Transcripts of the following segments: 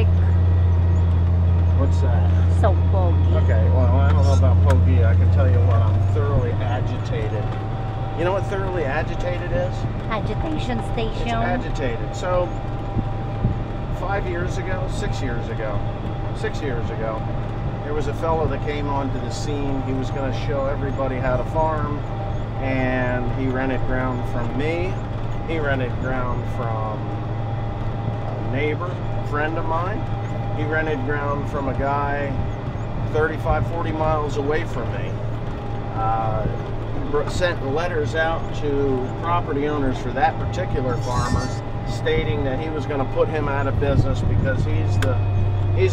click. What's that? So bogey. Okay, well, I don't know about bogey. I can tell you what, I'm thoroughly agitated. You know what thoroughly agitated is? Agitation station. It's agitated. So, 6 years ago, there was a fellow that came onto the scene. He was going to show everybody how to farm, and he rented ground from me. He rented ground from a neighbor, a friend of mine. He rented ground from a guy 35, 40 miles away from me. Sent letters out to property owners for that particular farmer, stating that he was going to put him out of business because he's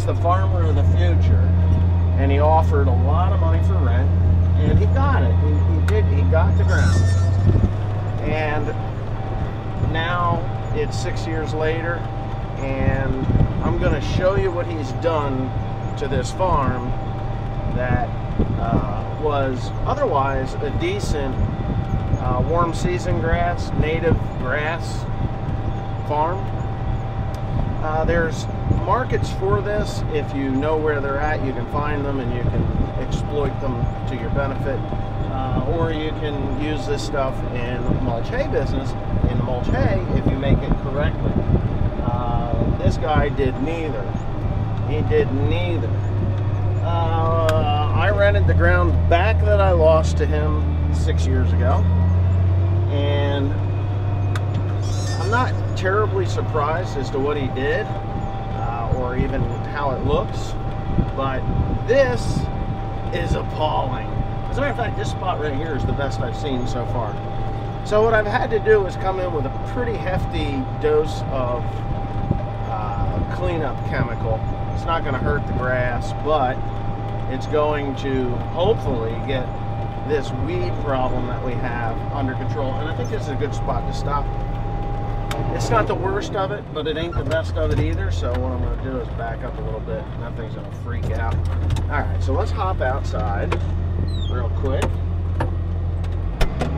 the farmer of the future, and he offered a lot of money for rent, and he got it. He got the ground, and now it's 6 years later, and I'm going to show you what he's done to this farm that was otherwise a decent warm season grass, native grass farm. There's markets for this. If you know where they're at, you can find them and you can exploit them to your benefit. Or you can use this stuff in mulch hay business, in mulch hay, if you make it correctly. This guy did neither. He did neither. I rented the ground back that I lost to him 6 years ago, and I'm not terribly surprised as to what he did, or even how it looks, but this is appalling. As a matter of fact, this spot right here is the best I've seen so far. So what I've had to do is come in with a pretty hefty dose of cleanup chemical. It's not going to hurt the grass, but it's going to hopefully get this weed problem that we have under control. And I think this is a good spot to stop. It's not the worst of it, but it ain't the best of it either. So what I'm going to do is back up a little bit. That thing's going to freak out. All right, so let's hop outside real quick.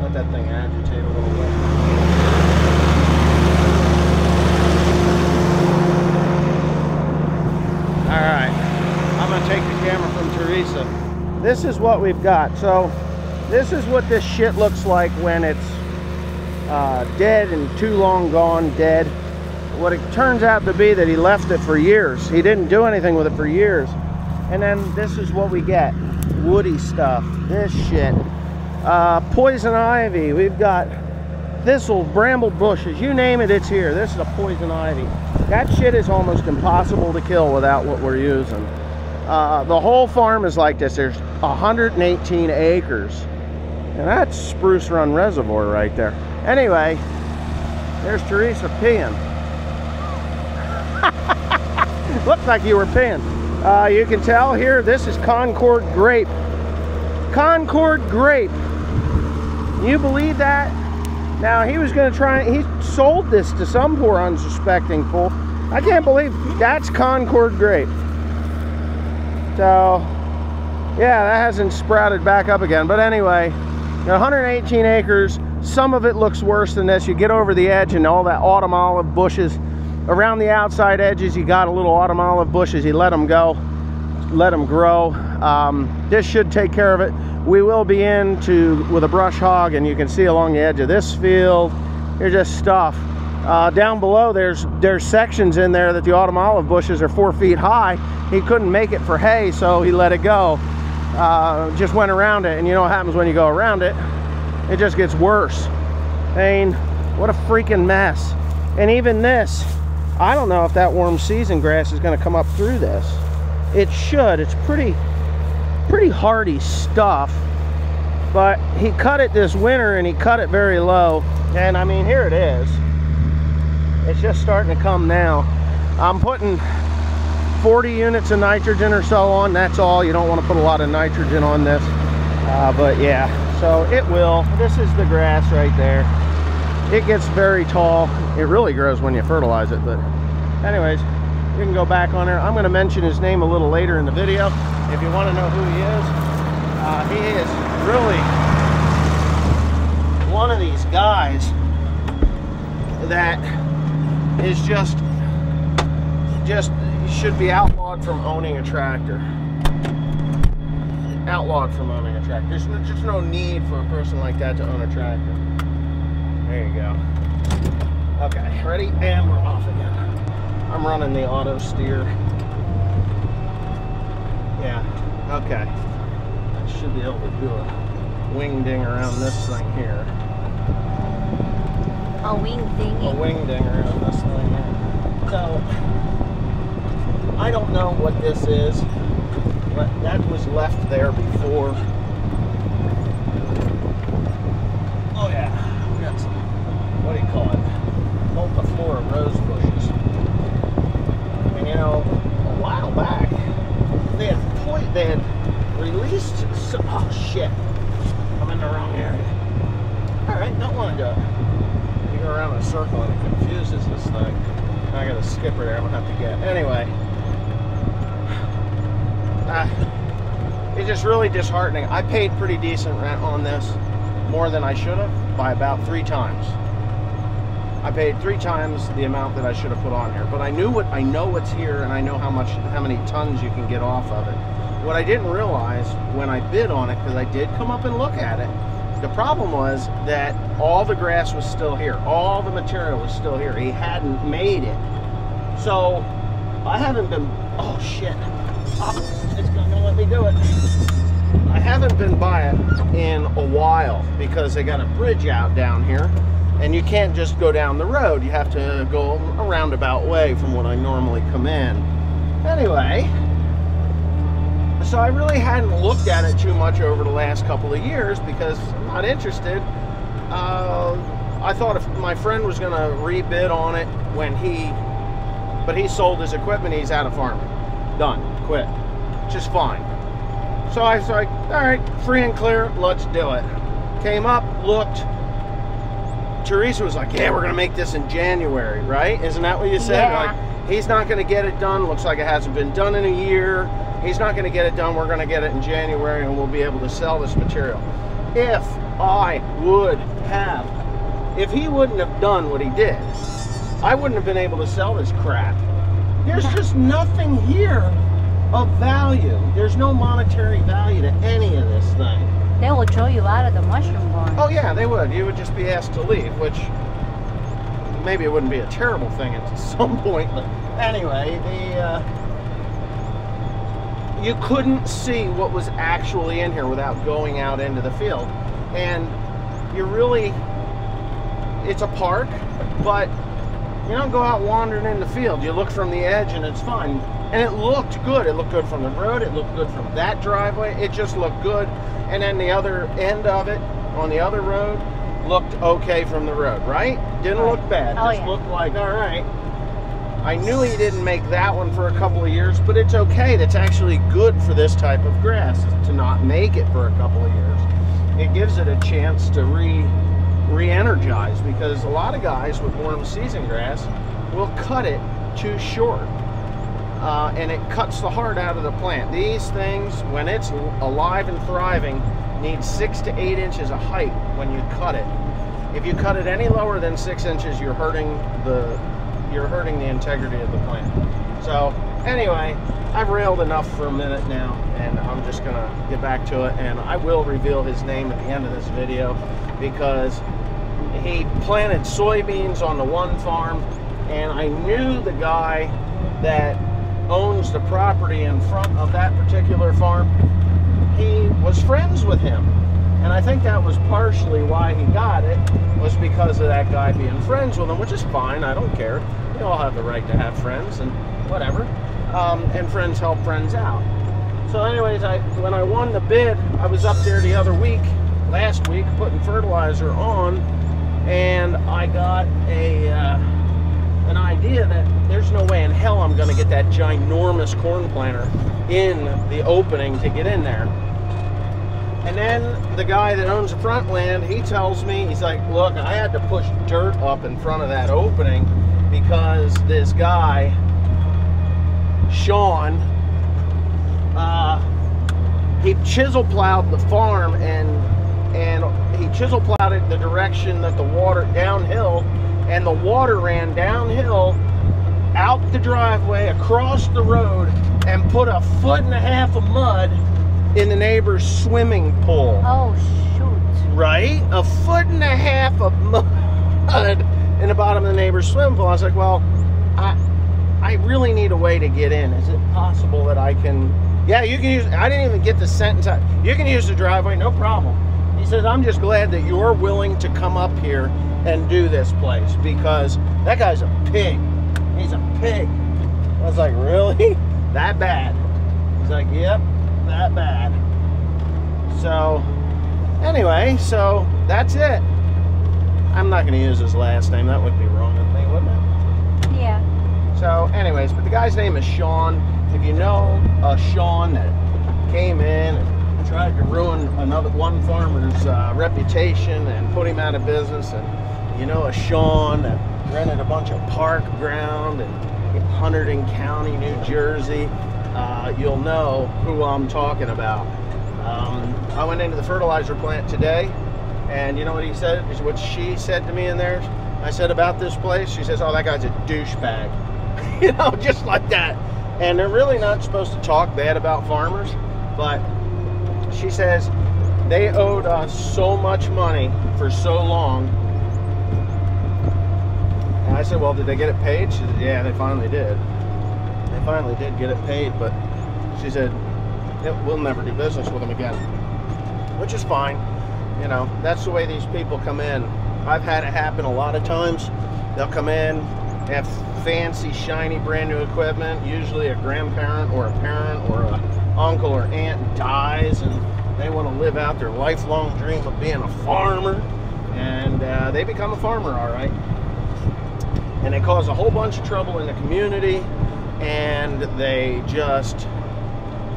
Let that thing agitate a little bit. All right, I'm going to take the camera from Teresa. This is what we've got. So this is what this shit looks like when it's dead and too long gone dead. What it turns out to be that he left it for years. He didn't do anything with it for years. And then this is what we get. Woody stuff. This shit. Poison ivy. We've got thistles, bramble bushes. You name it, it's here. This is a poison ivy. That shit is almost impossible to kill without what we're using. The whole farm is like this. There's 118 acres. And that's Spruce Run Reservoir right there. Anyway, there's Teresa peeing. Looks like you were peeing. You can tell here, this is Concord grape. Concord grape. You believe that? Now, he was going to try, he sold this to some poor unsuspecting fool. I can't believe that's Concord grape. So, yeah, that hasn't sprouted back up again. But anyway, 118 acres. Some of it looks worse than this. You get over the edge and all that autumn olive bushes. Around the outside edges, you got a little autumn olive bushes. You let them go, let them grow. This should take care of it. We will be with a brush hog, and you can see along the edge of this field, there's just stuff. Down below, there's sections in there that the autumn olive bushes are 4 feet high. He couldn't make it for hay, so he let it go. Just went around it, and you know what happens when you go around it? It just gets worse. I mean, what a freaking mess. And even this, I don't know if that warm season grass is going to come up through this. It should. It's pretty hardy stuff. But he cut it this winter, and he cut it very low. And I mean, here it is. It's just starting to come now. I'm putting 40 units of nitrogen or so on. That's all. You don't want to put a lot of nitrogen on this. But yeah, so it will. This is the grass right there. It gets very tall. It really grows when you fertilize it. But anyways, you can go back on there. I'm going to mention his name a little later in the video if you want to know who he is. He is really one of these guys that is just You should be outlawed from owning a tractor. Outlawed from owning a tractor. There's just no need for a person like that to own a tractor. There you go. Okay, ready? And we're off again. I'm running the auto steer. Yeah, okay. I should be able to do a wing ding around this thing here. A wing thingy? A wing ding around this thing here. So, I don't know what this is, but that was left there before. Oh yeah, we got some, what do you call it? Multiflora rose bushes. And you know, a while back, they had released some, oh shit, I'm in the wrong area. Alright, don't want to do it. You go around in a circle and it confuses this thing. I got a skipper there I'm gonna have to get. Anyway, it's just really disheartening. I paid pretty decent rent on this, more than I should have, by about 3 times. I paid 3 times the amount that I should have put on here, but I know what's here, and I know how many tons you can get off of it. What I didn't realize when I bid on it, because I did come up and look at it, the problem was that all the grass was still here, all the material was still here. He hadn't made it, so I haven't been. Oh shit! Oh, it's not gonna let me do it. I haven't been by it in a while because they got a bridge out down here. And you can't just go down the road. You have to go a roundabout way from what I normally come in. Anyway, so I really hadn't looked at it too much over the last couple of years because I'm not interested. I thought if my friend was going to rebid on it but he sold his equipment, he's out of farming. Done, quit, just fine. So I was like, all right, free and clear, let's do it. Came up, looked. Teresa was like, yeah, we're going to make this in January, right? Isn't that what you said? Yeah. Like, he's not going to get it done. Looks like it hasn't been done in a year. He's not going to get it done. We're going to get it in January, and we'll be able to sell this material. If he wouldn't have done what he did, I wouldn't have been able to sell this crap. There's just nothing here of value. There's no monetary value to any of this thing. They will throw you out of the mushroom barn. Oh yeah, they would. You would just be asked to leave, which maybe it wouldn't be a terrible thing at some point. But anyway, you couldn't see what was actually in here without going out into the field. And it's a park, but you don't go out wandering in the field. You look from the edge and it's fine. And it looked good. It looked good from the road. It looked good from that driveway. It just looked good. And then the other end of it, on the other road, looked okay from the road, right? Didn't look bad. Oh, just yeah. looked like, all right. I knew he didn't make that one for a couple of years, but it's okay. That's actually good for this type of grass, to not make it for a couple of years. It gives it a chance to re-energize, because a lot of guys with warm season grass will cut it too short. And it cuts the heart out of the plant. These things, when it's alive and thriving, need 6 to 8 inches of height when you cut it. If you cut it any lower than 6 inches, you're hurting the integrity of the plant. So anyway, I've railed enough for a minute now, and I'm just gonna get back to it, and I will reveal his name at the end of this video, because he planted soybeans on the one farm, and I knew the guy that owns the property in front of that particular farm. He was friends with him, and I think that was partially why he got it, was because of that guy being friends with him, which is fine. I don't care. We all have the right to have friends and whatever, and friends help friends out. So anyways, when I won the bid, I was up there last week putting fertilizer on, and I got an idea that there's no way in hell I'm going to get that ginormous corn planter in the opening to get in there. And then the guy that owns the front land, he tells me, he's like, look, I had to push dirt up in front of that opening because this guy, Sean, he chisel plowed the farm, and he chisel plowed it the direction that the water downhill, and the water ran downhill out the driveway, across the road, and put 1.5 feet of mud in the neighbor's swimming pool. Oh, shoot. Right? 1.5 feet of mud in the bottom of the neighbor's swimming pool. I was like, well, I really need a way to get in. Is it possible that I can... Yeah, you can use... I didn't even get the sentence out. You can use the driveway, no problem. He says, I'm just glad that you're willing to come up here and do this place, because that guy's a pig. He's a pig. I was like, really? That bad? He's like, yep, that bad. So, anyway, so that's it. I'm not going to use his last name. That would be wrong of me, wouldn't it? Yeah. So, anyways, but the guy's name is Sean. If you know a Sean that came in and tried to ruin one farmer's reputation and put him out of business, and you know a Sean that rented a bunch of park ground in Hunterdon County, New Jersey, you'll know who I'm talking about. I went into the fertilizer plant today, and you know what he said? What she said to me in there? I said about this place, she says, oh, that guy's a douchebag. You know, just like that. And they're really not supposed to talk bad about farmers, but she says they owed us so much money for so long. And I said, well, did they get it paid? She said, yeah, they finally did. They finally did get it paid, but she said, we'll never do business with them again, which is fine. You know, that's the way these people come in. I've had it happen a lot of times. They'll come in, they have fancy, shiny, brand new equipment. Usually a grandparent or a parent or an uncle or aunt dies, and they want to live out their lifelong dream of being a farmer, and they become a farmer, all right. And they cause a whole bunch of trouble in the community, and they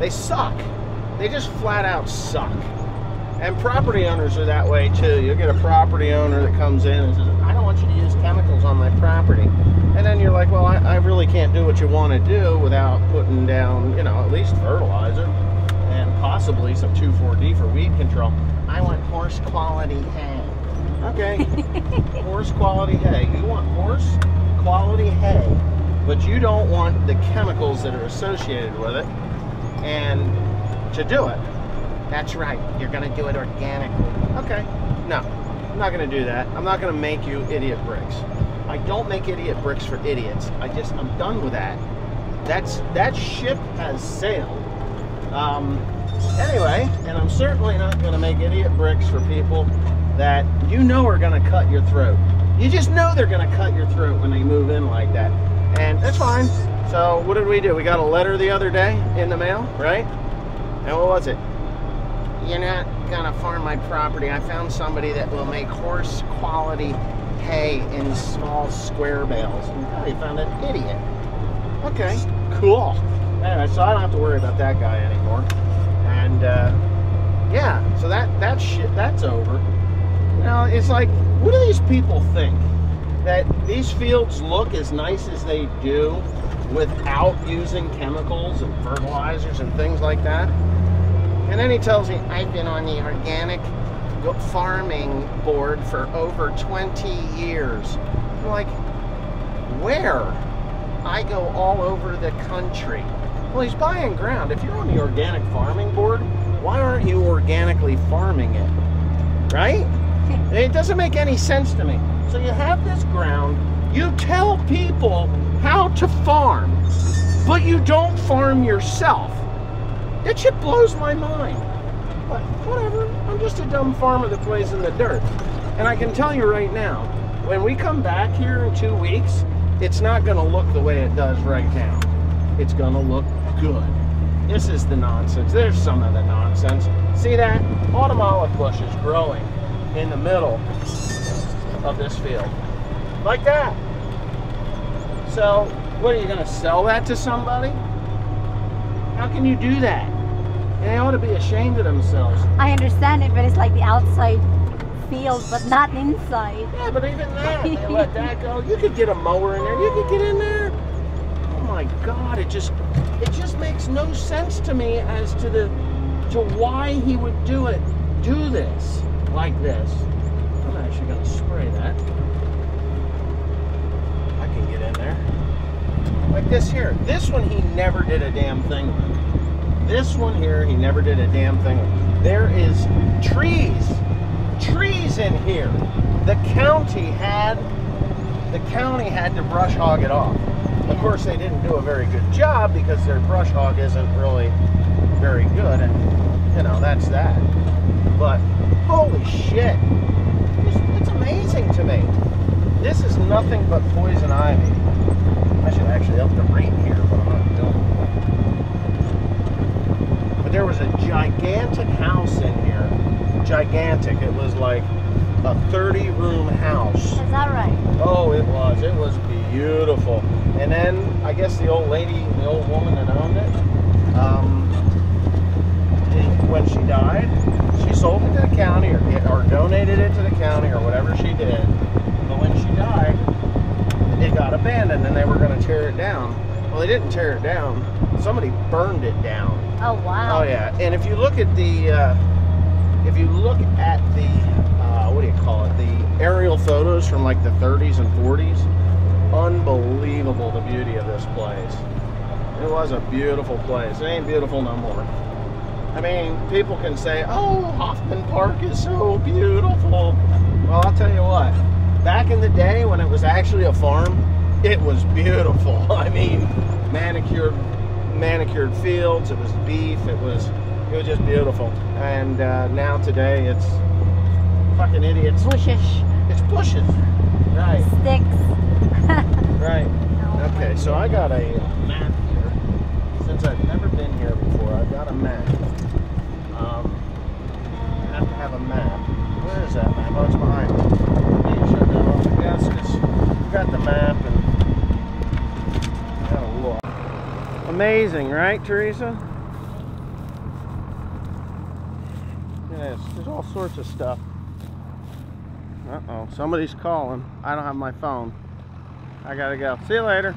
suck. They just flat out suck. And property owners are that way too. You'll get a property owner that comes in and says, I don't want you to use chemicals on my property. And then you're like, well, I really can't do what you want to do without putting down, you know, at least fertilizer and possibly some 2,4-D for weed control. I want horse quality hay. Okay, horse quality hay. You want horse quality hay, but you don't want the chemicals that are associated with it, and to do it. That's right, you're gonna do it organically. Okay, no, I'm not gonna do that. I'm not gonna make you idiot bricks. I don't make idiot bricks for idiots. I'm done with that. That ship has sailed. Anyway, and I'm certainly not gonna make idiot bricks for people that you know are gonna cut your throat. You just know they're gonna cut your throat when they move in like that. And that's fine. So what did we do? We got a letter the other day in the mail, right? And what was it? You're not gonna farm my property. I found somebody that will make horse quality hay in small square bales. And you found an idiot. Okay, cool. Anyway, so I don't have to worry about that guy anymore. And yeah, so that's over. You know, it's like, what do these people think? That these fields look as nice as they do without using chemicals and fertilizers and things like that? And then he tells me, I've been on the organic farming board for over 20 years. I'm like, where? I go all over the country. Well, he's buying ground. If you're on the organic farming board, why aren't you organically farming it? Right? It doesn't make any sense to me. So you have this ground, you tell people how to farm, but you don't farm yourself. That shit blows my mind. But whatever, I'm just a dumb farmer that plays in the dirt. And I can tell you right now, when we come back here in 2 weeks, it's not gonna look the way it does right now. It's gonna look good. This is the nonsense. There's some of the nonsense. See that? Autumn olive bush is growing in the middle of this field. Like that. So, what, are you gonna sell that to somebody? How can you do that? And they ought to be ashamed of themselves. I understand it, but it's like the outside field, but not inside. Yeah, but even that, they let that go. You could get a mower in there. You could get in there. Oh my God, it just makes no sense to me as to why he would do this like this. I'm actually gonna spray that. I can get in there. Like this here. This one he never did a damn thing with. This one here he never did a damn thing with. There is trees in here. The county had to brush hog it off. Of course, they didn't do a very good job because their brush hog isn't really very good, and you know, that's that. But holy shit, it's amazing to me. This is nothing but poison ivy. I should actually up the rate here, but I'm not doing it. But there was a gigantic house in here. Gigantic. It was like a 30-room house. Is that right? Oh, it was. It was beautiful. And then I guess the old lady, the old woman that owned it, when she died, she sold it to the county or donated it to the county or whatever she did. But when she died, it got abandoned and they were going to tear it down. Well, they didn't tear it down. Somebody burned it down. Oh, wow. Oh, yeah. And if you look at the, what do you call it? The aerial photos from like the 30s and 40s, unbelievable the beauty of this place. It was a beautiful place. It ain't beautiful no more. I mean, people can say, oh, Hoffman Park is so beautiful. Well, I'll tell you what, back in the day when it was actually a farm, it was beautiful. I mean, manicured fields, it was beef, it was just beautiful. And now today it's fucking idiots. Bushes. It's bushes. Right. Sticks. Right. Oh, Okay, so I got a map here. Since I've never been here before, I've got a map. I have to have a map. Where is that map? Oh, it's behind me. Maybe shut that off, I guess, because we've got the map and gotta look. Amazing, right, Teresa? Yes, there's all sorts of stuff. Uh-oh, somebody's calling. I don't have my phone. I gotta go. See you later.